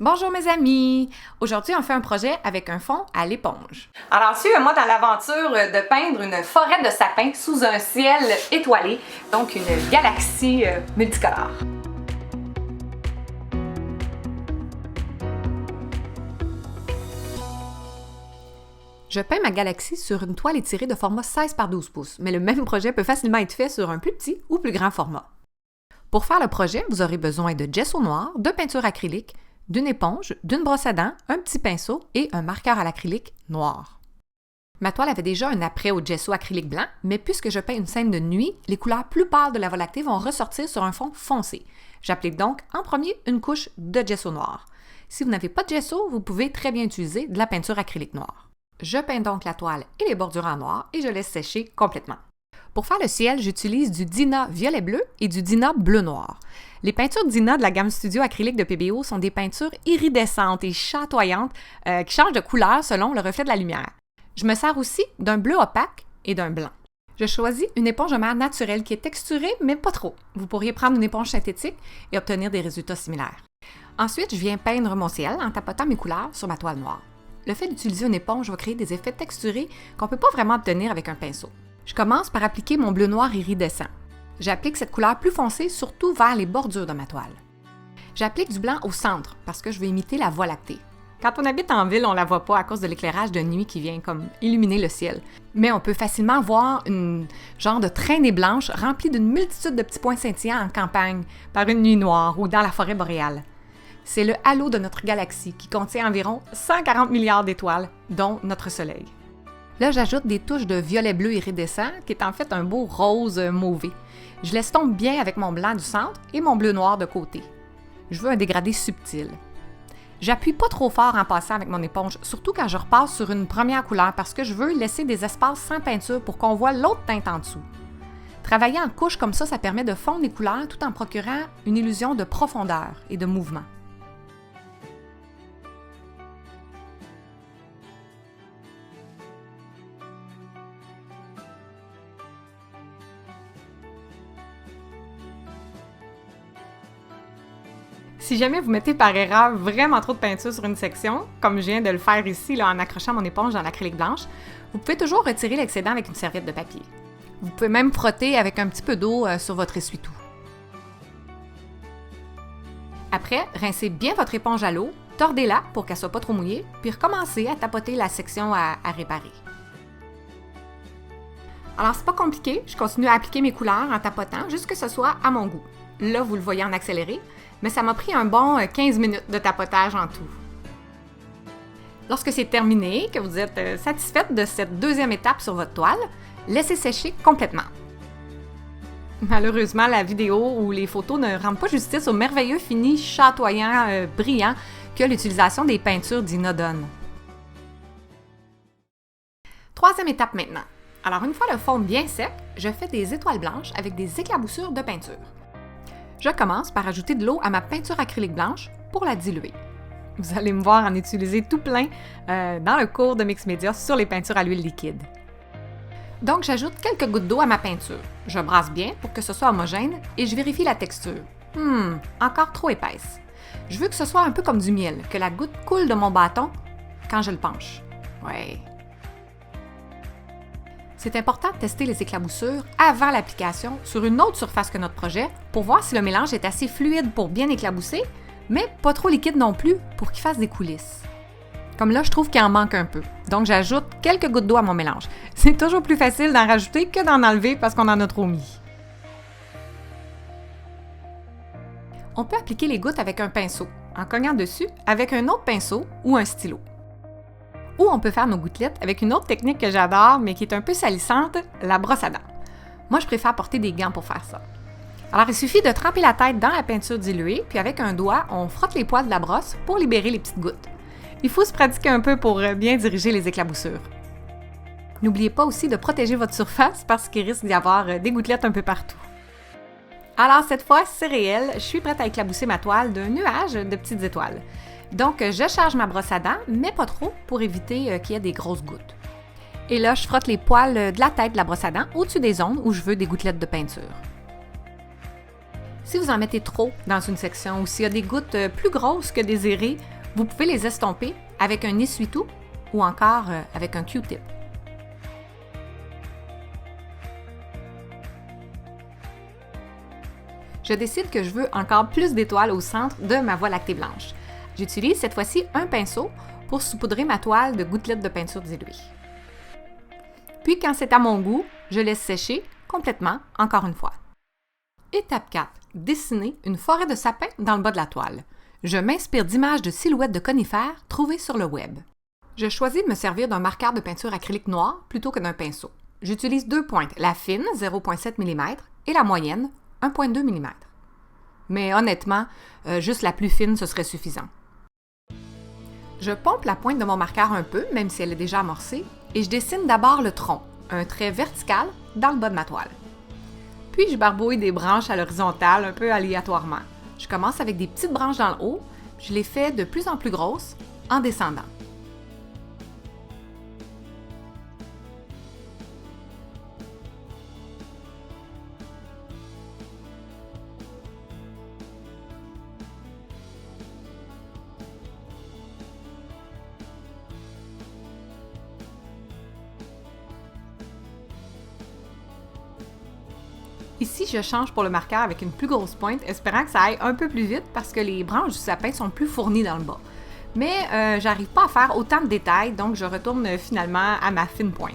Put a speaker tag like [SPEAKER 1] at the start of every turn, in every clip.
[SPEAKER 1] Bonjour mes amis! Aujourd'hui, on fait un projet avec un fond à l'éponge.
[SPEAKER 2] Alors, suivez-moi dans l'aventure de peindre une forêt de sapins sous un ciel étoilé, donc une galaxie multicolore.
[SPEAKER 1] Je peins ma galaxie sur une toile étirée de format 16 par 12 pouces, mais le même projet peut facilement être fait sur un plus petit ou plus grand format. Pour faire le projet, vous aurez besoin de gesso noir, de peinture acrylique, d'une éponge, d'une brosse à dents, un petit pinceau et un marqueur à l'acrylique noir. Ma toile avait déjà un après au gesso acrylique blanc, mais puisque je peins une scène de nuit, les couleurs plus pâles de la Voie lactée vont ressortir sur un fond foncé. J'applique donc en premier une couche de gesso noir. Si vous n'avez pas de gesso, vous pouvez très bien utiliser de la peinture acrylique noire. Je peins donc la toile et les bordures en noir et je laisse sécher complètement. Pour faire le ciel, j'utilise du Dina violet-bleu et du Dina bleu-noir. Les peintures Dina de la gamme Studio acrylique de PBO sont des peintures iridescentes et chatoyantes qui changent de couleur selon le reflet de la lumière. Je me sers aussi d'un bleu opaque et d'un blanc. Je choisis une éponge de mer naturelle qui est texturée, mais pas trop. Vous pourriez prendre une éponge synthétique et obtenir des résultats similaires. Ensuite, je viens peindre mon ciel en tapotant mes couleurs sur ma toile noire. Le fait d'utiliser une éponge va créer des effets texturés qu'on ne peut pas vraiment obtenir avec un pinceau. Je commence par appliquer mon bleu-noir iridescent. J'applique cette couleur plus foncée surtout vers les bordures de ma toile. J'applique du blanc au centre parce que je veux imiter la Voie lactée. Quand on habite en ville, on ne la voit pas à cause de l'éclairage de nuit qui vient comme illuminer le ciel. Mais on peut facilement voir une genre de traînée blanche remplie d'une multitude de petits points scintillants en campagne, par une nuit noire ou dans la forêt boréale. C'est le halo de notre galaxie qui contient environ 140 milliards d'étoiles, dont notre Soleil. Là, j'ajoute des touches de violet bleu iridescent, qui est en fait un beau rose mauvé. Je l'estompe bien avec mon blanc du centre et mon bleu noir de côté. Je veux un dégradé subtil. J'appuie pas trop fort en passant avec mon éponge, surtout quand je repasse sur une première couleur parce que je veux laisser des espaces sans peinture pour qu'on voit l'autre teinte en dessous. Travailler en couches comme ça permet de fondre les couleurs tout en procurant une illusion de profondeur et de mouvement. Si jamais vous mettez par erreur vraiment trop de peinture sur une section, comme je viens de le faire ici là, en accrochant mon éponge dans l'acrylique blanche, vous pouvez toujours retirer l'excédent avec une serviette de papier. Vous pouvez même frotter avec un petit peu d'eau sur votre essuie-tout. Après, rincez bien votre éponge à l'eau, tordez-la pour qu'elle ne soit pas trop mouillée, puis recommencez à tapoter la section à réparer. Alors, c'est pas compliqué, je continue à appliquer mes couleurs en tapotant jusqu'à ce que ce soit à mon goût. Là, vous le voyez en accéléré, mais ça m'a pris un bon 15 minutes de tapotage en tout. Lorsque c'est terminé, que vous êtes satisfaite de cette deuxième étape sur votre toile, laissez sécher complètement. Malheureusement, la vidéo ou les photos ne rendent pas justice au merveilleux fini chatoyant, brillant que l'utilisation des peintures Dina donne. Troisième étape maintenant. Alors, une fois le fond bien sec, je fais des étoiles blanches avec des éclaboussures de peinture. Je commence par ajouter de l'eau à ma peinture acrylique blanche pour la diluer. Vous allez me voir en utiliser tout plein dans le cours de Mix Media sur les peintures à l'huile liquide. Donc, j'ajoute quelques gouttes d'eau à ma peinture. Je brasse bien pour que ce soit homogène et je vérifie la texture. Encore trop épaisse. Je veux que ce soit un peu comme du miel, que la goutte coule de mon bâton quand je le penche. Ouais. C'est important de tester les éclaboussures avant l'application sur une autre surface que notre projet pour voir si le mélange est assez fluide pour bien éclabousser, mais pas trop liquide non plus pour qu'il fasse des coulisses. Comme là, je trouve qu'il en manque un peu. Donc, j'ajoute quelques gouttes d'eau à mon mélange. C'est toujours plus facile d'en rajouter que d'en enlever parce qu'on en a trop mis. On peut appliquer les gouttes avec un pinceau, en cognant dessus avec un autre pinceau ou un stylo. Ou on peut faire nos gouttelettes avec une autre technique que j'adore, mais qui est un peu salissante, la brosse à dents. Moi, je préfère porter des gants pour faire ça. Alors, il suffit de tremper la tête dans la peinture diluée, puis avec un doigt, on frotte les poils de la brosse pour libérer les petites gouttes. Il faut se pratiquer un peu pour bien diriger les éclaboussures. N'oubliez pas aussi de protéger votre surface parce qu'il risque d'y avoir des gouttelettes un peu partout. Alors, cette fois, c'est réel, je suis prête à éclabousser ma toile d'un nuage de petites étoiles. Donc, je charge ma brosse à dents, mais pas trop, pour éviter qu'il y ait des grosses gouttes. Et là, je frotte les poils de la tête de la brosse à dents au-dessus des zones où je veux des gouttelettes de peinture. Si vous en mettez trop dans une section ou s'il y a des gouttes plus grosses que désirées, vous pouvez les estomper avec un essuie-tout ou encore avec un Q-tip. Je décide que je veux encore plus d'étoiles au centre de ma voie lactée blanche. J'utilise cette fois-ci un pinceau pour saupoudrer ma toile de gouttelettes de peinture diluée. Puis quand c'est à mon goût, je laisse sécher complètement encore une fois. Étape 4. Dessiner une forêt de sapins dans le bas de la toile. Je m'inspire d'images de silhouettes de conifères trouvées sur le web. Je choisis de me servir d'un marqueur de peinture acrylique noir plutôt que d'un pinceau. J'utilise deux pointes, la fine, 0,7 mm, et la moyenne, 1,2 mm. Mais honnêtement, juste la plus fine, ce serait suffisant. Je pompe la pointe de mon marqueur un peu, même si elle est déjà amorcée, et je dessine d'abord le tronc, un trait vertical dans le bas de ma toile. Puis je barbouille des branches à l'horizontale un peu aléatoirement. Je commence avec des petites branches dans le haut, je les fais de plus en plus grosses en descendant. Ici, je change pour le marqueur avec une plus grosse pointe, espérant que ça aille un peu plus vite parce que les branches du sapin sont plus fournies dans le bas. Mais j'arrive pas à faire autant de détails, donc je retourne finalement à ma fine pointe.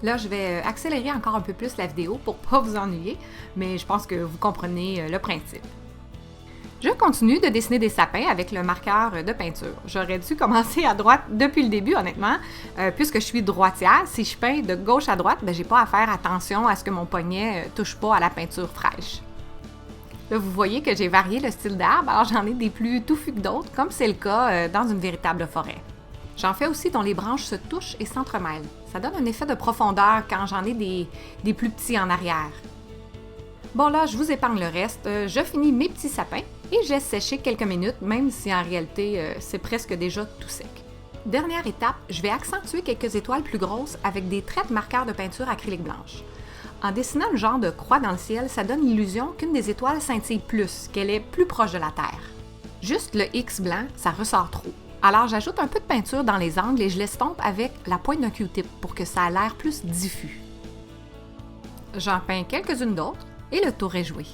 [SPEAKER 1] Là, je vais accélérer encore un peu plus la vidéo pour pas vous ennuyer, mais je pense que vous comprenez le principe. Je continue de dessiner des sapins avec le marqueur de peinture. J'aurais dû commencer à droite depuis le début, honnêtement, puisque je suis droitière. Si je peins de gauche à droite, j'ai pas à faire attention à ce que mon poignet touche pas à la peinture fraîche. Là, vous voyez que j'ai varié le style d'arbre, alors j'en ai des plus touffus que d'autres, comme c'est le cas dans une véritable forêt. J'en fais aussi dont les branches se touchent et s'entremêlent. Ça donne un effet de profondeur quand j'en ai des plus petits en arrière. Bon là, je vous épargne le reste. Je finis mes petits sapins et je laisse sécher quelques minutes, même si en réalité, c'est presque déjà tout sec. Dernière étape, je vais accentuer quelques étoiles plus grosses avec des traits de marqueur de peinture acrylique blanche. En dessinant le genre de croix dans le ciel, ça donne l'illusion qu'une des étoiles scintille plus, qu'elle est plus proche de la Terre. Juste le X blanc, ça ressort trop. Alors j'ajoute un peu de peinture dans les angles et je l'estompe avec la pointe d'un Q-tip pour que ça ait l'air plus diffus. J'en peins quelques-unes d'autres et le tour est joué.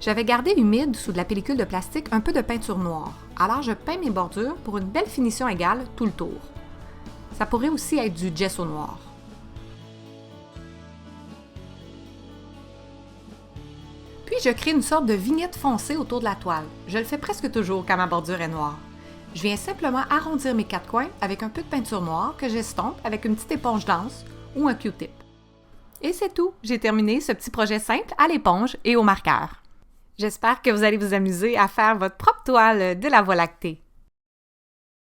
[SPEAKER 1] J'avais gardé humide sous de la pellicule de plastique un peu de peinture noire, alors je peins mes bordures pour une belle finition égale tout le tour. Ça pourrait aussi être du gesso noir. Puis je crée une sorte de vignette foncée autour de la toile. Je le fais presque toujours quand ma bordure est noire. Je viens simplement arrondir mes quatre coins avec un peu de peinture noire que j'estompe avec une petite éponge dense ou un Q-tip. Et c'est tout, j'ai terminé ce petit projet simple à l'éponge et au marqueur. J'espère que vous allez vous amuser à faire votre propre toile de la Voie lactée.